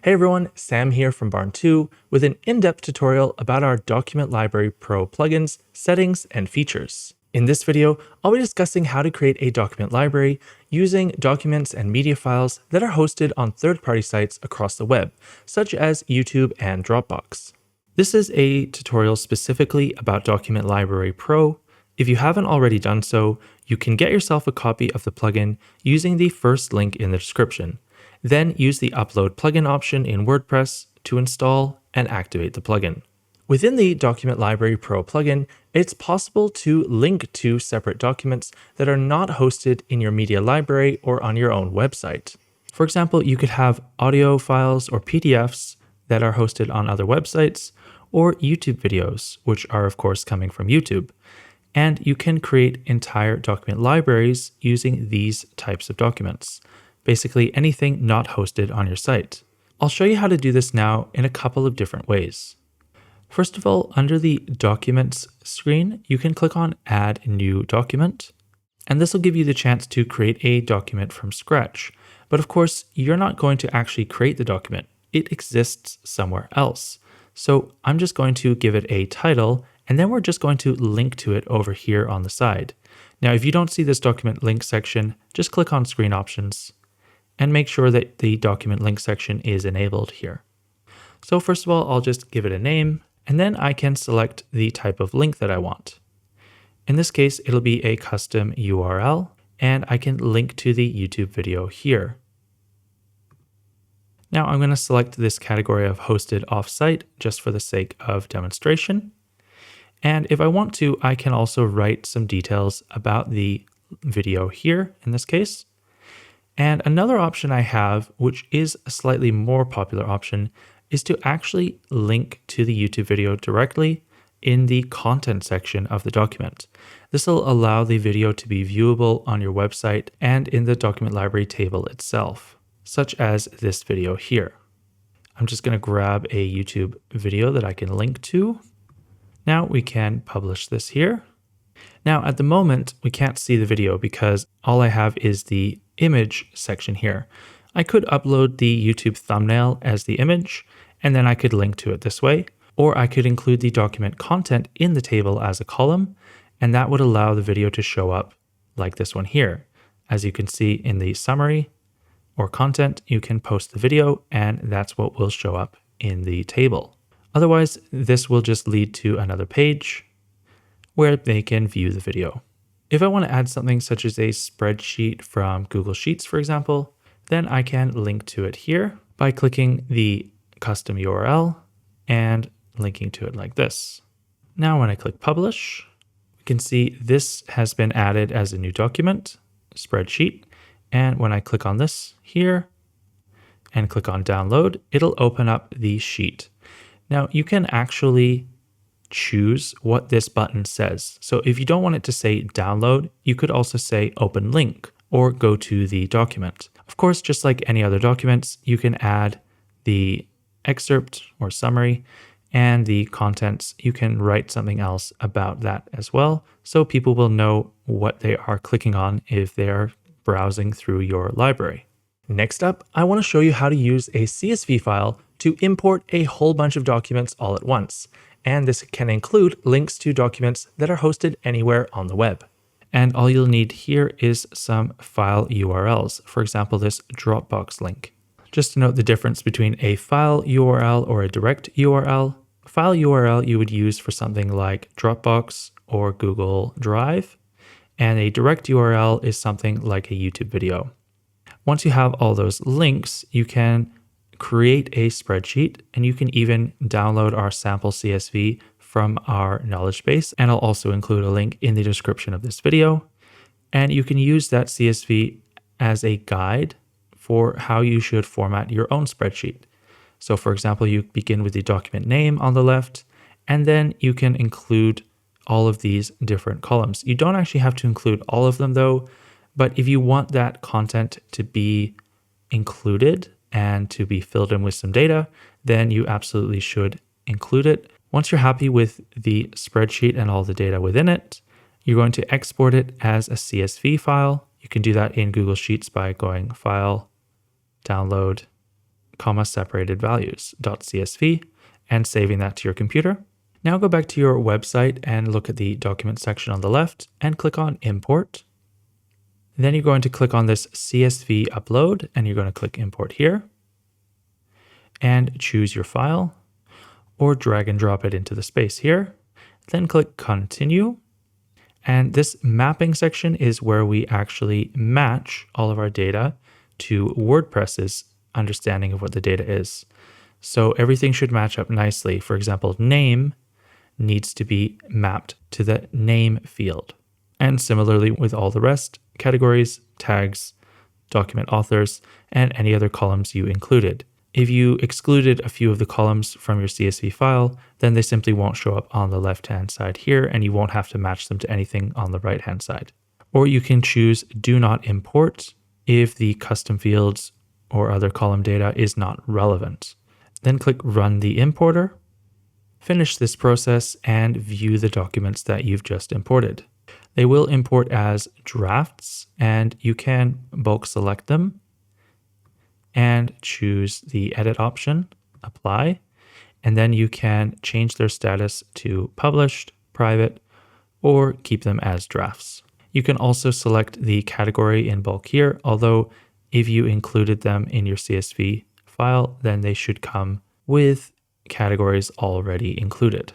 Hey everyone, Sam here from Barn2 with an in-depth tutorial about our Document Library Pro plugins, settings, and features. In this video, I'll be discussing how to create a document library using documents and media files that are hosted on third-party sites across the web, such as YouTube and Dropbox. This is a tutorial specifically about Document Library Pro. If you haven't already done so, you can get yourself a copy of the plugin using the first link in the description. Then use the Upload Plugin option in WordPress to install and activate the plugin. Within the Document Library Pro plugin, it's possible to link to separate documents that are not hosted in your media library or on your own website. For example, you could have audio files or PDFs that are hosted on other websites, or YouTube videos, which are of course coming from YouTube. And you can create entire document libraries using these types of documents. Basically anything not hosted on your site. I'll show you how to do this now in a couple of different ways. First of all, under the Documents screen, you can click on Add New Document, and this will give you the chance to create a document from scratch. But of course, you're not going to actually create the document. It exists somewhere else. So I'm just going to give it a title, and then we're just going to link to it over here on the side. Now, if you don't see this document link section, just click on Screen Options and make sure that the document link section is enabled here. So first of all, I'll just give it a name, and then I can select the type of link that I want. In this case, it'll be a custom URL, and I can link to the YouTube video here. Now I'm going to select this category of hosted offsite just for the sake of demonstration. And if I want to, I can also write some details about the video here in this case. And another option I have, which is a slightly more popular option, is to actually link to the YouTube video directly in the content section of the document. This will allow the video to be viewable on your website and in the document library table itself, such as this video here. I'm just going to grab a YouTube video that I can link to. Now we can publish this here. Now at the moment, we can't see the video because all I have is the image section here. I could upload the YouTube thumbnail as the image, and then I could link to it this way, or I could include the document content in the table as a column, and that would allow the video to show up like this one here. As you can see in the summary or content, you can post the video, and that's what will show up in the table. Otherwise, this will just lead to another page where they can view the video. If I want to add something such as a spreadsheet from Google Sheets, for example, then I can link to it here by clicking the custom URL and linking to it like this. Now when I click publish, we can see this has been added as a new document, spreadsheet. And when I click on this here and click on download, it'll open up the sheet. Now you can actually choose what this button says. So if you don't want it to say download, you could also say open link or go to the document. Of course, just like any other documents, you can add the excerpt or summary and the contents. You can write something else about that as well, so people will know what they are clicking on if they are browsing through your library. Next up, I want to show you how to use a CSV file to import a whole bunch of documents all at once. And this can include links to documents that are hosted anywhere on the web. And all you'll need here is some file URLs, for example, this Dropbox link. Just to note the difference between a file URL or a direct URL. A file URL you would use for something like Dropbox or Google Drive, and a direct URL is something like a YouTube video. Once you have all those links, you can create a spreadsheet, and you can even download our sample CSV from our knowledge base. And I'll also include a link in the description of this video. And you can use that CSV as a guide for how you should format your own spreadsheet. So for example, you begin with the document name on the left, and then you can include all of these different columns. You don't actually have to include all of them though, but if you want that content to be included and to be filled in with some data, then you absolutely should include it. Once you're happy with the spreadsheet and all the data within it, you're going to export it as a CSV file. You can do that in Google Sheets by going File, Download, comma separated values.csv and saving that to your computer. Now go back to your website and look at the document section on the left and click on import. Then you're going to click on this CSV upload and you're going to click import here and choose your file or drag and drop it into the space here. Then click continue. And this mapping section is where we actually match all of our data to WordPress's understanding of what the data is. So everything should match up nicely. For example, name needs to be mapped to the name field. And similarly with all the rest, categories, tags, document authors, and any other columns you included. If you excluded a few of the columns from your CSV file, then they simply won't show up on the left-hand side here, and you won't have to match them to anything on the right-hand side. Or you can choose do not import if the custom fields or other column data is not relevant. Then click run the importer, finish this process, and view the documents that you've just imported. They will import as drafts, and you can bulk select them and choose the edit option, apply, and then you can change their status to published, private, or keep them as drafts. You can also select the category in bulk here, although if you included them in your CSV file, then they should come with categories already included.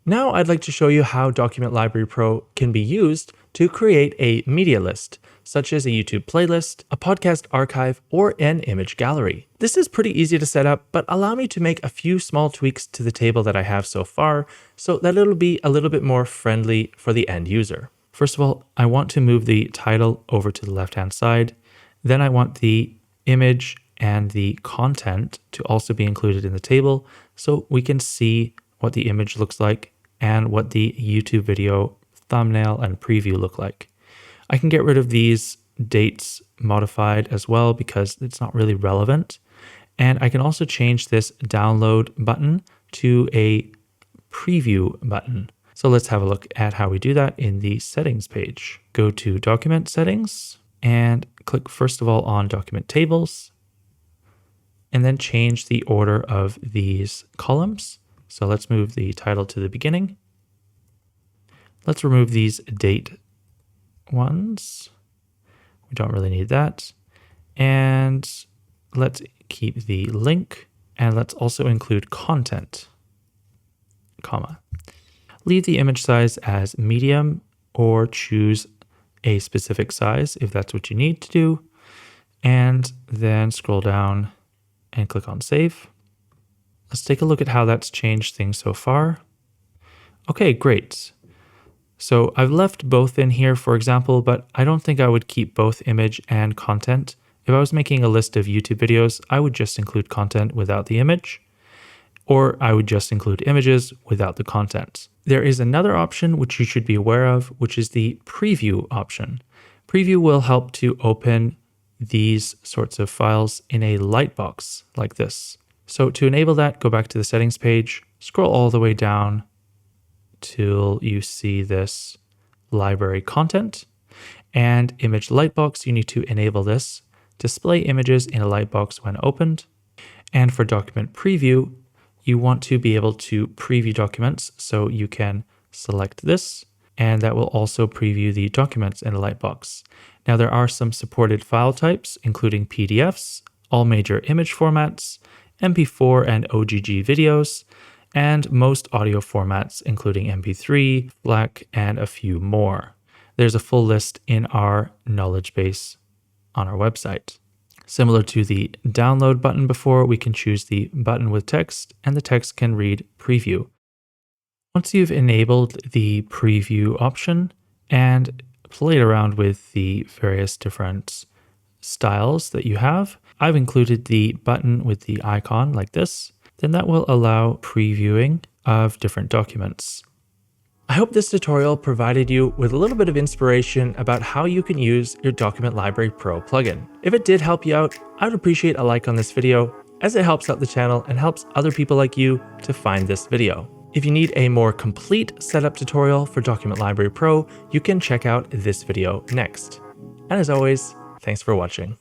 Now I'd like to show you how Document Library Pro can be used to create a media list, such as a YouTube playlist, a podcast archive, or an image gallery. This is pretty easy to set up, but allow me to make a few small tweaks to the table that I have so far so that it'll be a little bit more friendly for the end user. First of all, I want to move the title over to the left-hand side. Then I want the image and the content to also be included in the table so we can see what the image looks like and what the YouTube video thumbnail and preview look like. I can get rid of these dates modified as well because it's not really relevant. And I can also change this download button to a preview button. So let's have a look at how we do that in the settings page. Go to document settings and click first of all on document tables and then change the order of these columns. So let's move the title to the beginning. Let's remove these date ones. We don't really need that. And let's keep the link and let's also include content, comma. Leave the image size as medium or choose a specific size if that's what you need to do. And then scroll down and click on save. Let's take a look at how that's changed things so far. Okay, great. So I've left both in here, for example, but I don't think I would keep both image and content. If I was making a list of YouTube videos, I would just include content without the image, or I would just include images without the content. There is another option which you should be aware of, which is the preview option. Preview will help to open these sorts of files in a lightbox like this. So to enable that, go back to the settings page, scroll all the way down till you see this library content and image lightbox. You need to enable this. Display images in a lightbox when opened. And for document preview, you want to be able to preview documents. So you can select this and that will also preview the documents in a lightbox. Now there are some supported file types, including PDFs, all major image formats, MP4 and OGG videos, and most audio formats, including MP3, FLAC, and a few more. There's a full list in our knowledge base on our website. Similar to the download button before, we can choose the button with text, and the text can read preview. Once you've enabled the preview option and played around with the various different styles that you have, I've included the button with the icon like this. Then that will allow previewing of different documents. I hope this tutorial provided you with a little bit of inspiration about how you can use your Document Library Pro plugin. If it did help you out, I would appreciate a like on this video as it helps out the channel and helps other people like you to find this video. If you need a more complete setup tutorial for Document Library Pro, you can check out this video next. And as always, thanks for watching.